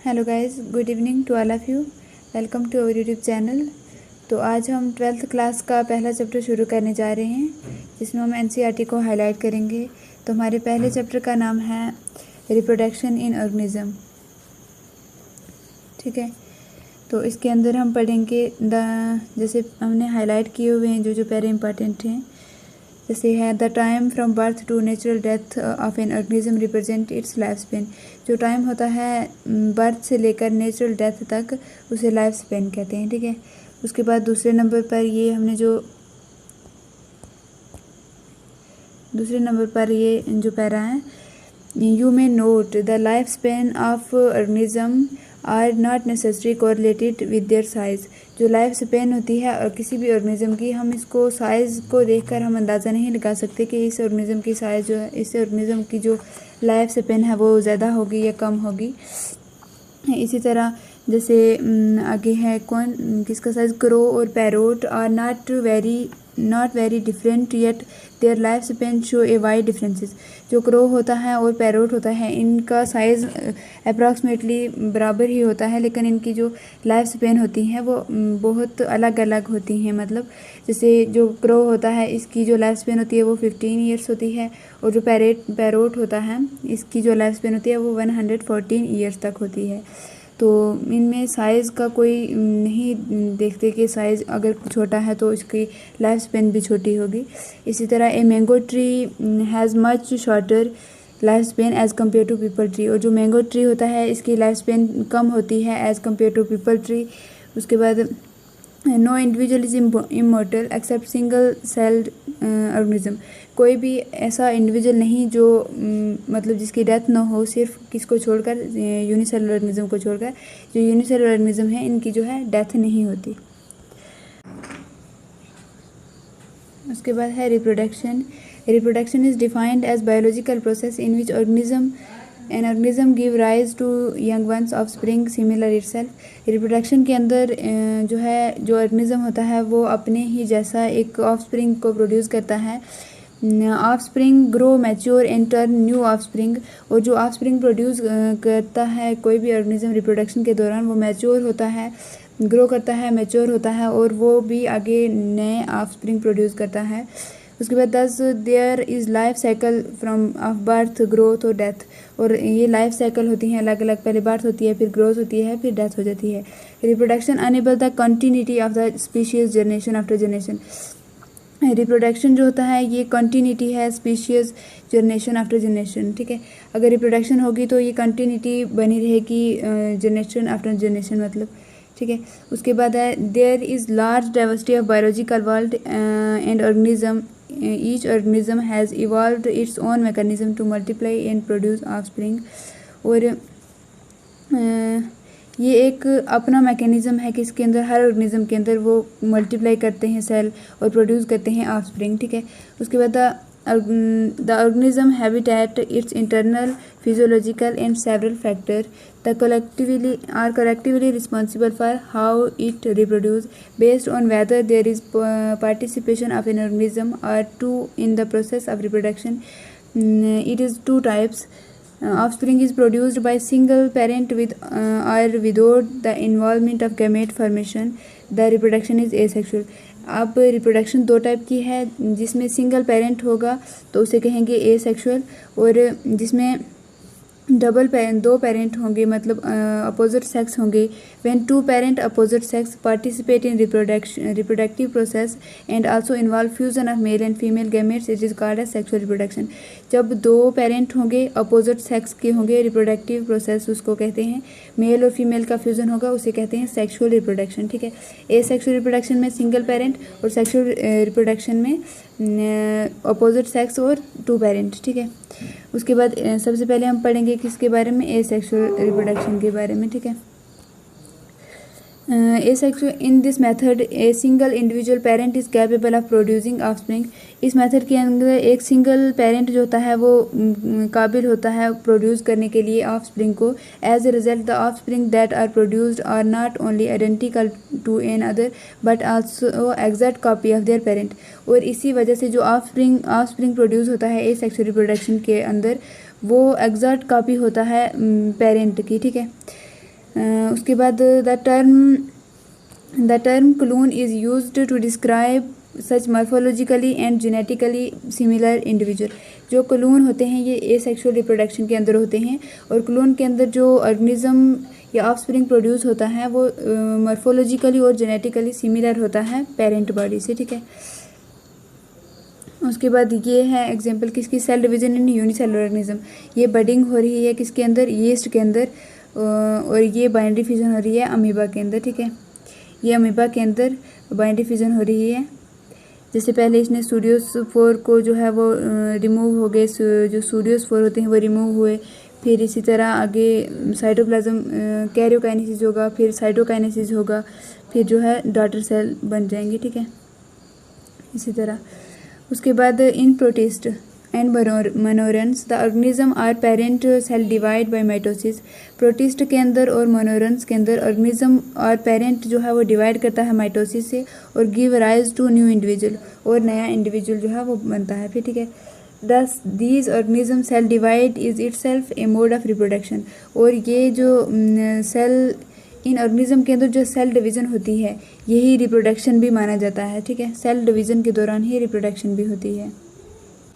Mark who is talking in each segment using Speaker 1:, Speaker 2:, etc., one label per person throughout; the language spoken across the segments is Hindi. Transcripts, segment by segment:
Speaker 1: Hello guys, good evening to all of you. Welcome to our YouTube channel. तो आज हम 12th क्लास का पहला चैप्टर शुरू करने जा रहे हैं, जिसमें हम एनसीईआरटी को हाईलाइट करेंगे। तो हमारे पहले चैप्टर का नाम है रिप्रोडक्शन इन ऑर्गेनिज्म। ठीक है, तो इसके अंदर हम पढ़ेंगे जैसे हमने हाईलाइट किए हुए हैं जो पहले इम्पॉर्टेंट हैं। जैसे है the time from birth to natural death of an organism represent its life span. जो टाइम होता है बर्थ से लेकर नेचुरल डेथ तक, उसे लाइफ स्पेन कहते हैं। ठीक है, उसके बाद दूसरे नंबर पर ये जो पैरा है, you may note the life span of organism are not necessary correlated with their size. जो लाइफ स्पेन होती है और किसी भी ऑर्गेनिज्म की, हम इसको साइज़ को देखकर हम अंदाज़ा नहीं लगा सकते कि इस ऑर्गेनिज्म की साइज़ जो है, इस ऑर्गेनिज्म की जो लाइफ स्पेन है वो ज़्यादा होगी या कम होगी। इसी तरह जैसे आगे है किसका साइज़, क्रो और parrot are not very different yet their life span show a wide differences. जो क्रो होता है और पैरोट होता है, इनका साइज़ अप्रॉक्सीमेटली बराबर ही होता है, लेकिन इनकी जो लाइफ स्पेन होती हैं वो बहुत अलग अलग होती हैं। मतलब जैसे जो क्रो होता है, इसकी जो लाइफ स्पेन होती है वो 15 ईयर्स होती है, और जो पैरोट होता है, इसकी जो लाइफ स्पेन होती है वो 114 ईयर्स तक होती है। तो इनमें साइज़ का कोई नहीं देखते कि साइज़ अगर छोटा है तो इसकी लाइफ स्पेन भी छोटी होगी। इसी तरह a mango tree has much shorter life span as compare to peepal tree. और जो मैंगो ट्री होता है, इसकी लाइफ स्पेन कम होती है as compare to peepal tree. उसके बाद no individual is immortal except single celled organism. कोई भी ऐसा इंडिविजुअल नहीं जो मतलब जिसकी डेथ ना हो, सिर्फ किसको छोड़कर, यूनिसेलुलर ऑर्गेनिज्म को छोड़कर। जो यूनिसेलुलर ऑर्गेनिज्म है, इनकी जो है डेथ नहीं होती। उसके बाद है reproduction. Reproduction is defined as biological process in which an organism give rise to young ones offspring similar itself. Reproduction के अंदर जो ऑर्गेनिज्म होता है वो अपने ही जैसा एक ऑफ स्प्रिंग को प्रोड्यूस करता है। Of spring grow mature and turn new of spring. और जो ऑफ स्प्रिंग प्रोड्यूस करता है कोई भी ऑर्गेनिज्म रिप्रोडक्शन के दौरान, वो मैच्योर होता है, ग्रो करता है, मैच्योर होता है, और वो भी आगे नए ऑफ स्प्रिंग प्रोड्यूस करता है। उसके बाद there is life cycle from of birth, growth और डेथ। और ये लाइफ साइकिल होती हैं अलग अलग, पहले बर्थ होती है, फिर ग्रोथ होती है, फिर डेथ हो जाती है। Reproduction enable the continuity of the species generation after generation. Reproduction जो होता है ये कंटिन्यूटी है स्पीशीज जनरेशन आफ्टर जनरेशन। ठीक है, अगर रिप्रोडक्शन होगी तो ये कंटिन्यूटी बनी रहेगी जनरेशन आफ्टर जनरेशन, मतलब। ठीक है, उसके बाद है there is large diversity of biological world and organism. Each organism has evolved its own mechanism to multiply and produce offspring. और ये एक अपना मैकेनिज़्म है कि इसके अंदर, हर ऑर्गेनिज्म के अंदर वो मल्टीप्लाई करते हैं सेल और प्रोड्यूस करते हैं ऑफस्प्रिंग। ठीक है, उसके बाद the organism habitat it's internal physiological and several factor the collectively responsible for how it reproduce based on whether there is participation of an organism or two in the process of reproduction. It is two types. Offspring is produced by single parent with or without the involvement of gamete formation. The reproduction is asexual. अब रिप्रोडक्शन दो टाइप की है, जिसमें सिंगल पेरेंट होगा तो उसे कहेंगे एसेक्सुअल, और जिसमें दो पेरेंट होंगे, मतलब अपोजिट सेक्स होंगे। When two parent opposite sex participate in reproductive process and also involve fusion of male and female gametes, it is called as sexual reproduction. जब दो पेरेंट होंगे, अपोजिट सेक्स के होंगे, रिप्रोडक्टिव प्रोसेस उसको कहते हैं, मेल और फीमेल का फ्यूजन होगा, उसे कहते हैं सेक्सुअल रिप्रोडक्शन। ठीक है, ए सेक्सुअल रिप्रोडक्शन में सिंगल पेरेंट, और सेक्सुअल रिप्रोडक्शन में अपोजिट सेक्स और टू पेरेंट। ठीक है, उसके बाद सबसे पहले हम पढ़ेंगे किसके बारे में, एसेक्सुअल रिप्रोडक्शन के बारे में। ठीक है, asexual in this method a single individual parent is capable of producing offspring. इस मेथड के अंदर एक सिंगल पेरेंट जो होता है वो काबिल होता है प्रोड्यूस करने के लिए ऑफस्प्रिंग को। As a result the offspring that are produced are not only identical to another but also exact copy of their parent. और इसी वजह से जो ऑफस्प्रिंग प्रोड्यूस होता है एसेक्सुअल रिप्रोडक्शन के अंदर, वो एग्जैक्ट कॉपी होता है पेरेंट की। ठीक है, उसके बाद the term clone is used to describe such morphologically and genetically similar individual. जो क्लोन होते हैं ये एसेक्सुअल रिप्रोडक्शन के अंदर होते हैं, और क्लोन के अंदर जो ऑर्गेनिज्म या ऑफस्प्रिंग प्रोड्यूस होता है वो मॉर्फोलॉजिकली और जेनेटिकली सिमिलर होता है पेरेंट बॉडी से, ठीक है। उसके बाद ये है एग्जांपल किसकी, cell division in unicellular organism. ये बडिंग हो रही है किसके अंदर, यीस्ट के अंदर, और ये बाइनरी फ्यूजन हो रही है अमीबा के अंदर, ठीक है। ये अमीबा के अंदर बाइनरी फ्यूजन हो रही है। जैसे पहले इसने सूडियोस्पोर को जो है वो रिमूव हो गए, जो सूडियोस्पोर होते हैं वो रिमूव हुए। फिर इसी तरह आगे साइटोप्लाज्म कैरियोकाइनेसिस होगा, फिर साइटोकाइनेसिस होगा, फिर जो है डॉटर सेल बन जाएंगे, ठीक है, इसी तरह। उसके बाद in protist and monerans the organism or parent cell divide by mitosis. Protist के अंदर और मोनोरेंस के अंदर ऑर्गेनिज्म और पेरेंट जो है वो डिवाइड करता है माइटोसिस से, और give rise to new individual, और नया इंडिविजुअल जो है वो बनता है फिर, ठीक है। Thus these organism cell divide is itself a mode of reproduction. और ये जो सेल इन ऑर्गेनिज्म के अंदर जो सेल डिवीज़न होती है यही रिप्रोडक्शन भी माना जाता है, ठीक है। सेल डिवीज़न के दौरान ही रिप्रोडक्शन भी होती है।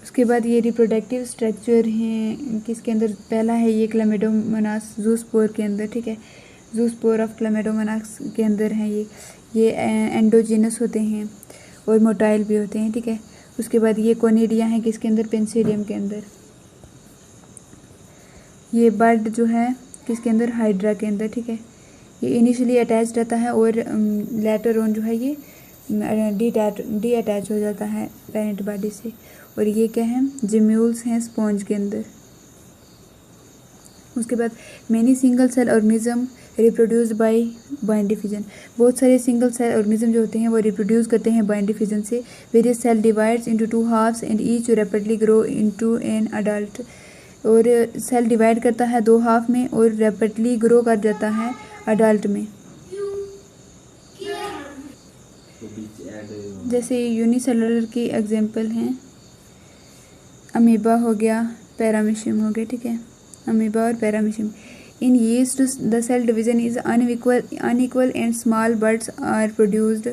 Speaker 1: उसके बाद ये रिप्रोडक्टिव स्ट्रक्चर हैं किसके अंदर, पहला है ये क्लामिडोमोनास जूस्पोर के अंदर, ठीक है। जूस्पोर ऑफ क्लामिडोमोनास के अंदर हैं ये एंडोजीनस होते हैं और मोटाइल भी होते हैं, ठीक है। उसके बाद ये कोनिडिया हैं किसके अंदर, पेंसिडियम के अंदर। ये बर्ड जो है किसके अंदर, हाइड्रा के अंदर, ठीक है। ये इनिशियली अटैच रहता है और लेटर ऑन जो है ये डी अटैच हो जाता है पेरेंट बॉडी से। और ये क्या है, जिम्यूल्स हैं स्पॉन्ज के अंदर। उसके बाद many single cell organism reproduced by binary fusion. बहुत सारे सिंगल सेल ऑर्गेनिज्म जो होते हैं वो रिप्रोड्यूस करते हैं बाइनरी फ्यूजन से। Various cell divides into 2 halves and each rapidly grow into an adult. और सेल डिवाइड करता है 2 हाफ में और रैपिडली ग्रो कर जाता है अडल्ट में। जैसे यूनिसेलुलर की एग्जांपल हैं, अमीबा हो गया, पैरामीशियम हो गया, ठीक है, अमीबा और paramecium. In yeast the cell division is unequal and small birds are produced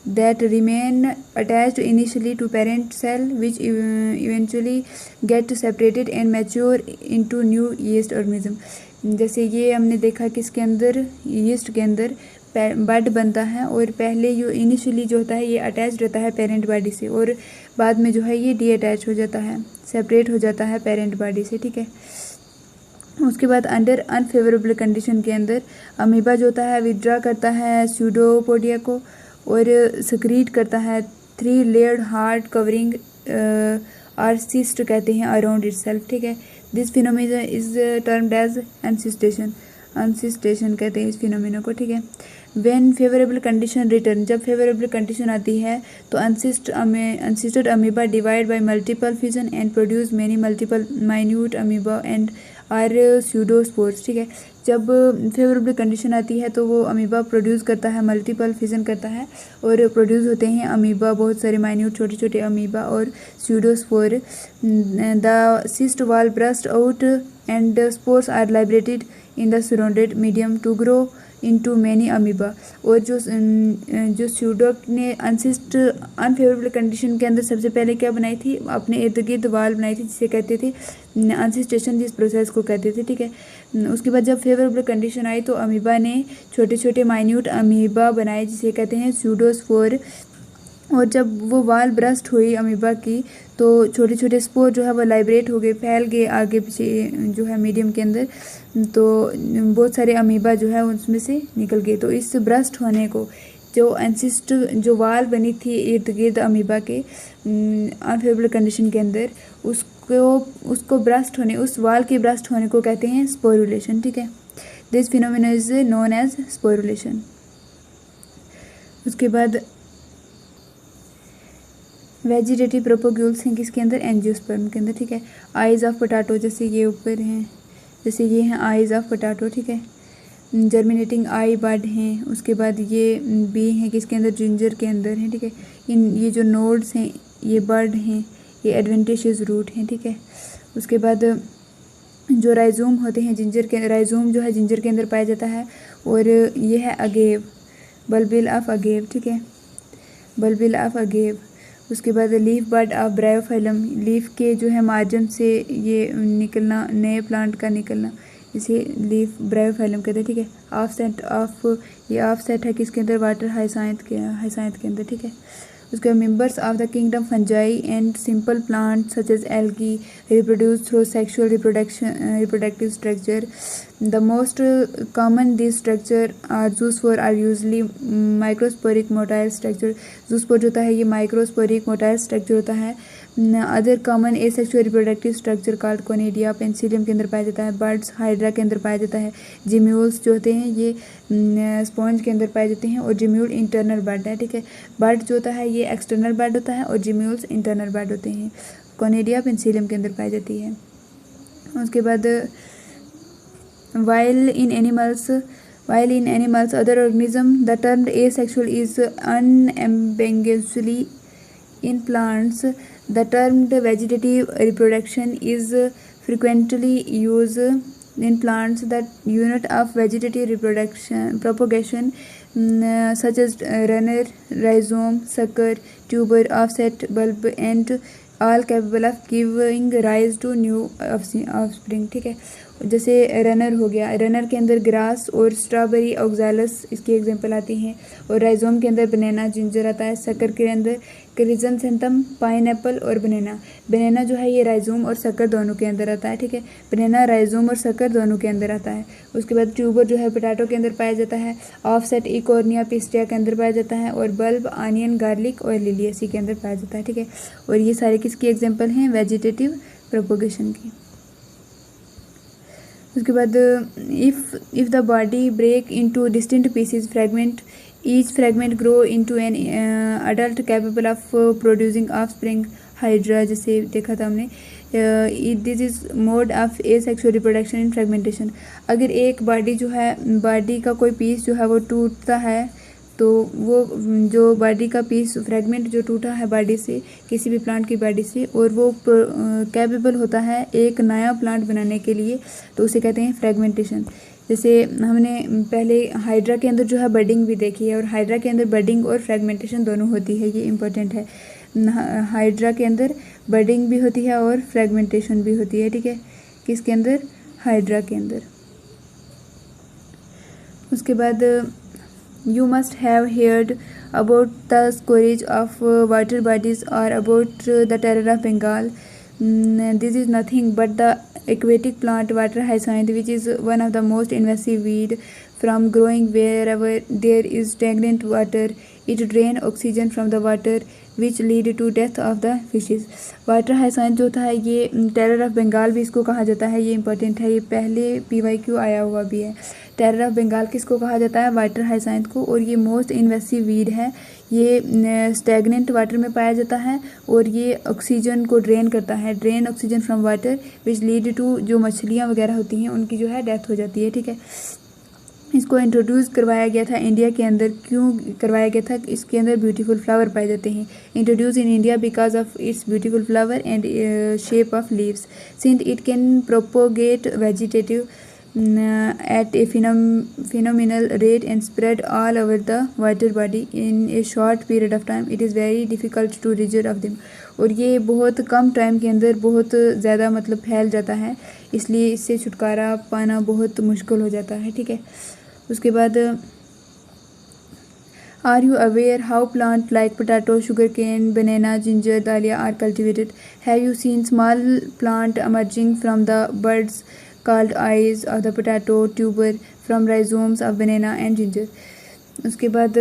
Speaker 1: that remain attached initially to parent cell which eventually get separated and mature into new yeast organism। जैसे ये हमने देखा किसके अंदर, यीस्ट के अंदर बड बनता है, और पहले जो इनिशियली जो होता है ये अटैच रहता है पेरेंट बॉडी से, और बाद में जो है ये डी अटैच हो जाता है, सेपरेट हो जाता है पेरेंट बॉडी से, ठीक है। उसके बाद अंडर अनफेवरेबल कंडीशन के अंदर अमीबा जो होता है विड्रा करता है स्यूडोपोडिया को और सक्रीट करता है 3 लेयर्ड हार्ड कवरिंग और सिस्ट कहते हैं अराउंड इटसेल्फ, ठीक है। This phenomena is termed as encystation, encystation कहते हैं इस फिनोमिना को, ठीक है। व्हेन फेवरेबल कंडीशन रिटर्न, जब फेवरेबल कंडीशन आती है तो encysted amoeba divide by multiple fusion and produce many multiple minute amoeba and or pseudospores, ठीक है। जब फेवरेबल कंडीशन आती है तो वो अमीबा प्रोड्यूस करता है, मल्टीपल फ्यूजन करता है और प्रोड्यूस होते हैं अमीबा, बहुत सारे माइन्यूट छोटे छोटे अमीबा और pseudospore. The cyst wall burst out and spores are liberated in the surrounded medium to grow into many amoeba. और जो स्यूडोक ने अनफेवरेबल कंडीशन के अंदर सबसे पहले क्या बनाई थी, अपने इर्द गिर्द वाल बनाई थी जिसे कहते थे अनसिस्टेशन, जिस प्रोसेस को कहते थे, ठीक है। उसके बाद जब फेवरेबल कंडीशन आई तो अमीबा ने छोटे छोटे माइन्यूट अमीबा बनाए जिसे कहते हैं स्यूडोस्पोर। और जब वो वाल ब्रस्ट हुई अमीबा की तो छोटे छोटे स्पोर जो है वो लाइब्रेट हो गए, फैल गए आगे पीछे जो है मीडियम के अंदर, तो बहुत सारे अमीबा जो है उसमें से निकल गए। तो इस ब्रस्ट होने को जो वाल बनी थी इर्द गिर्द अमीबा के अनफेवरेबल कंडीशन के अंदर, उसको ब्रस्ट होने, उस वाल के ब्रस्ट होने को कहते हैं स्पोरुलेशन, ठीक है। This phenomena is known as sporulation. उसके बाद वेजिटेटिव प्रोपोग्यूल्स हैं किसके अंदर, एंजियोस्पर्म के अंदर, ठीक है। आइज़ ऑफ पोटैटो, जैसे ये ऊपर हैं, जैसे ये हैं आइज़ ऑफ पोटैटो, ठीक है। जर्मिनेटिंग आई बड हैं। उसके बाद ये बी हैं किसके अंदर, जिंजर के अंदर हैं, ठीक है। ये जो नोड्स हैं ये बड हैं, ये एडवेंटिशियस रूट हैं, ठीक है। उसके बाद जो राइजोम होते हैं जिंजर के, राइजोम जो है जिंजर के अंदर पाया जाता है। और ये है अगेव, बल्बिल ऑफ अगेव, ठीक है, बल्बिल ऑफ अगेव। उसके बाद leaf bud of bryophyllum, leaf के जो है मार्जिन से ये निकलना, नए प्लांट का निकलना, इसे लीफ ब्रायोफाइलम कहते हैं, ठीक है। ऑफ सेट ऑफ, ये ऑफ सेट है किसके अंदर, वाटर हाइसाइंथ के अंदर, ठीक है। उसके members of the kingdom fungi and simple plant such as algae reproduce through sexual reproductive structure. The most common this structure are zoospore are usually microscopic motile structure. Zoospore जो होता है ये माइक्रोस्पोरिक मोटाइल स्ट्रक्चर होता है। Other common asexual reproductive structure called conidia penicillium के अंदर पाया जाता है। बर्ड्स हाइड्रा के अंदर पाया जाता है। जिम्यूल्स जो होते हैं ये स्पॉन्ज के अंदर पाए जाते हैं। और जिम्यूल इंटरनल बर्ड है, ठीक है। बर्ड जो होता है ये एक्सटर्नल बर्ड होता है और जिम्यूल्स इंटरनल बर्ड होते हैं। कोनिडिया पेंसिलियम के अंदर पाई जाती है। उसके बाद while in animals other organism the term asexual is unambiguously in plants the term vegetative reproduction is frequently used in plants. That unit of vegetative propagation such as runner, rhizome, sucker, tuber, offset, bulb and all capable of giving rise to new offspring, ठीक है। जैसे रनर हो गया, रनर के अंदर ग्रास और स्ट्रॉबेरी ऑक्सैलस इसकी एग्जांपल आती हैं। और राइजोम के अंदर बनाना जिंजर आता है। शक्कर के अंदर क्रिजनथेंथम, पाइनएप्पल और बनाना। बनाना जो है ये राइजोम और शक्कर दोनों के अंदर आता है, ठीक है। बनाना राइजोम और शक्कर दोनों के अंदर आता है। उसके बाद ट्यूबर जो है पोटैटो के अंदर पाया जाता है। ऑफसेट इकोर्निया पिस्टिया के अंदर पाया जाता है। और बल्ब आनियन, गार्लिक और लिलियसी के अंदर पाया जाता है, ठीक है। और ये सारे किसकी एग्जाम्पल हैं, वेजिटेटिव प्रोपोगेशन की। उसके बाद if the body break into distinct pieces fragment each fragment grow into an adult capable of producing offspring hydra, जैसे देखा था हमने। This is mode of asexual reproduction in fragmentation. अगर एक बॉडी जो है, बॉडी का कोई पीस जो है वो टूटता है तो वो जो बॉडी का पीस फ्रेगमेंट जो टूटा है बॉडी से, किसी भी प्लांट की बॉडी से, और वो कैपेबल होता है एक नया प्लांट बनाने के लिए, तो उसे कहते हैं फ्रेगमेंटेशन। जैसे हमने पहले हाइड्रा के अंदर जो है बडिंग भी देखी है। और हाइड्रा के अंदर बडिंग और फ्रेगमेंटेशन दोनों होती है, ये इंपॉर्टेंट है। हाइड्रा के अंदर बडिंग भी होती है और फ्रेगमेंटेशन भी होती है, ठीक है। किसके अंदर, हाइड्रा के अंदर। उसके बाद you must have heard about the scourge of water bodies or about the terror of Bengal. This is nothing but the aquatic plant water hyacinth, which is one of the most invasive weed from growing wherever there is stagnant water. It drains oxygen from the water which lead to death of the fishes. Water hyacinth जो था ये टेरर ऑफ बंगाल भी इसको कहा जाता है, ये इंपॉर्टेंट है, ये पहले PYQ आया हुआ भी है। टेरर ऑफ बंगाल किसको कहा जाता है, वाटर हाइसाइंथ को। और ये मोस्ट इन्वेसिव वीड है, ये स्टैगनेंट वाटर में पाया जाता है और ये ऑक्सीजन को ड्रेन करता है, drain oxygen from water which lead to, जो मछलियाँ वगैरह होती हैं उनकी जो है डेथ हो जाती है, ठीक है। इसको इंट्रोड्यूस करवाया गया था इंडिया के अंदर। क्यों करवाया गया था, इसके अंदर ब्यूटीफुल फ्लावर पाए जाते हैं। Introduce in India because of its beautiful flower and shape of leaves, since it can propagate vegetative at a phenomenal rate and spread all over the water body in a short period of time. It is very difficult to rid of them. और ये बहुत कम टाइम के अंदर बहुत ज़्यादा मतलब फैल जाता है, इसलिए इससे छुटकारा पाना बहुत मुश्किल हो जाता है, ठीक है। उसके बाद Are you aware how plant like potato, sugarcane, banana, ginger, dahlia are cultivated? Have you seen small plant emerging from the buds called eyes of the potato tuber from rhizomes of banana and ginger? उसके बाद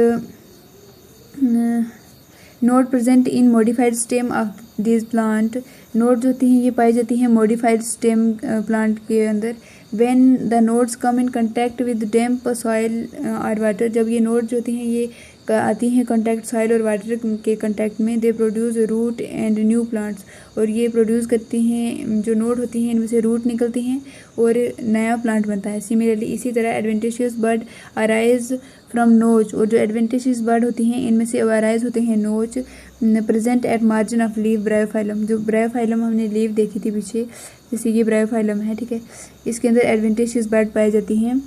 Speaker 1: node present in modified stem of this plant. Node जो होती हैं ये पाई जाती हैं मॉडिफाइड स्टेम प्लांट के अंदर। When the nodes come in contact with damp soil और वाटर, जब ये नोड जो होती हैं ये आती हैं कॉन्टैक्ट सॉइल और वाटर के कॉन्टैक्ट में, they produce root and new plants, और ये प्रोड्यूस करती हैं, जो नोड होती हैं इनमें से रूट निकलती हैं और नया प्लांट बनता है। सिमिलरली इसी तरह एडवेंटिशियस बर्ड अराइज फ्रॉम नोच, और जो एडवेंटिशियस बर्ड होती हैं इनमें से अराइज होते हैं नोच present at margin of leave Bryophyllum. जो ब्रायोफाइलम हमने लीव देखी थी पीछे, जैसे ये ब्रायोफाइलम है, ठीक है। इसके अंदर एडवेंटिशियस बड पाई जाती हैं।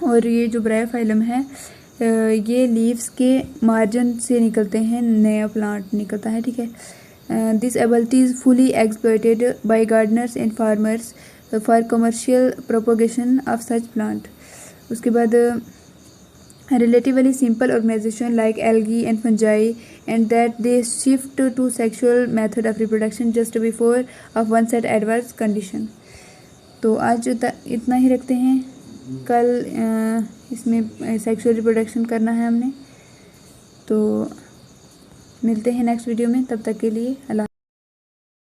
Speaker 1: और ये जो ब्रायोफाइलम है ये लीव्स के मार्जिन से निकलते हैं, नया प्लांट निकलता है, ठीक है। This ability is fully exploited bye Gardner's and farmers for commercial propagation of such plant. उसके बाद relatively simple organization like algae and fungi, and that they shift to sexual method of reproduction just before of one set adverse condition। तो आज इतना ही रखते हैं। कल इसमें सेक्सुअल रिप्रोडक्शन करना है हमने, तो मिलते हैं नेक्स्ट वीडियो में। तब तक के लिए अल्लाह।